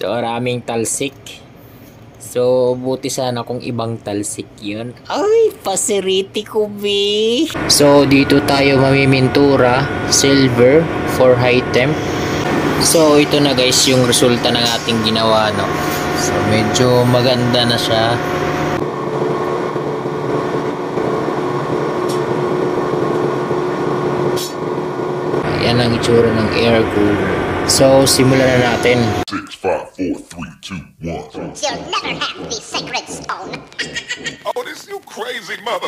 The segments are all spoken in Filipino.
So, maraming talsik. So, buti sana kung ibang talsik yun. Ay, pasiriti ko, be! So, dito tayo mamimintura. Silver for high temp. So, ito na guys yung resulta ng ating ginawa, no? So, medyo maganda na siya. Yan ang itsura ng air cooler. So, simulan na natin. 6, 5, 4, 3, 2, 1. You'll never have the sacred stone. Oh, this you crazy mother.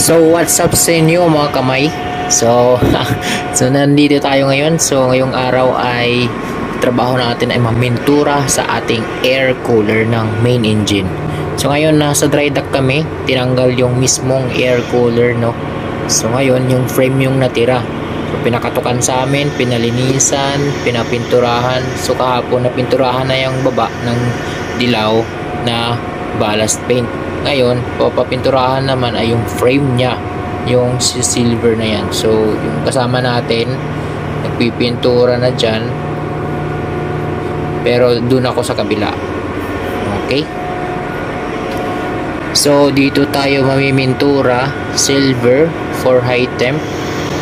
So, what's up sa inyo mga kamay? So, nandito tayo ngayon. So, ngayong araw ay trabaho natin ay mamintura sa ating air cooler ng main engine. So, ngayon nasa dry dock kami. Tinanggal yung mismong air cooler, no? So, ngayon yung frame yung natira. So, pinakatukan sa amin, pinalinisan, pinapinturahan. So, kahapon napinturahan na yung baba ng dilaw na ballast paint. Ngayon, papapinturahan naman ay yung frame niya, yung silver na yan. So, yung kasama natin, nagpipintura na dyan. Pero, dun ako sa kabila. Okay? So, dito tayo mamimintura, silver for high temp.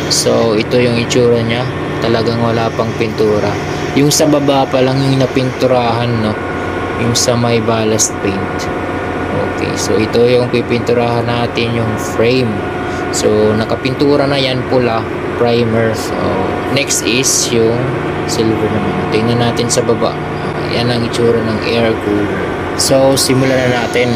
So, ito yung itsura niya. Talagang wala pang pintura. Yung sa baba pa lang yung napinturahan, no? Yung sa may ballast paint. Okay, so ito yung pipinturahan natin, yung frame. So, nakapintura na yan, pula, primer. So, next is yung silver naman. Tingnan natin sa baba. Yan ang itsura ng air cooler. So, simulan na natin.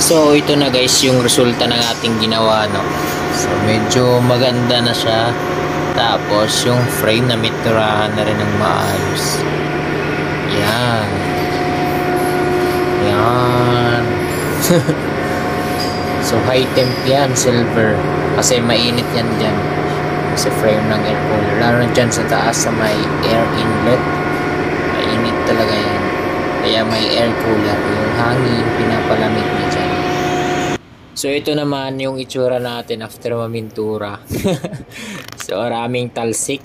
So ito na guys yung resulta ng ating ginawa, no. So medyo maganda na siya. Tapos yung frame na miturahan na rin ng maayos. Yan. Yan. So high temp yan, silver. Kasi mainit yan dyan. Sa frame ng air cooler. Lalo dyan sa taas sa may air inlet. Mainit talaga yan. Kaya may air cooler. Yung hangin, pinapalamig niya dyan. So ito naman yung itsura natin after mamintura. So maraming talsik.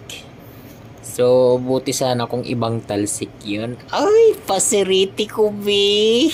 So buti sana kung ibang talsik yun. Ay, pasiriti ko, be.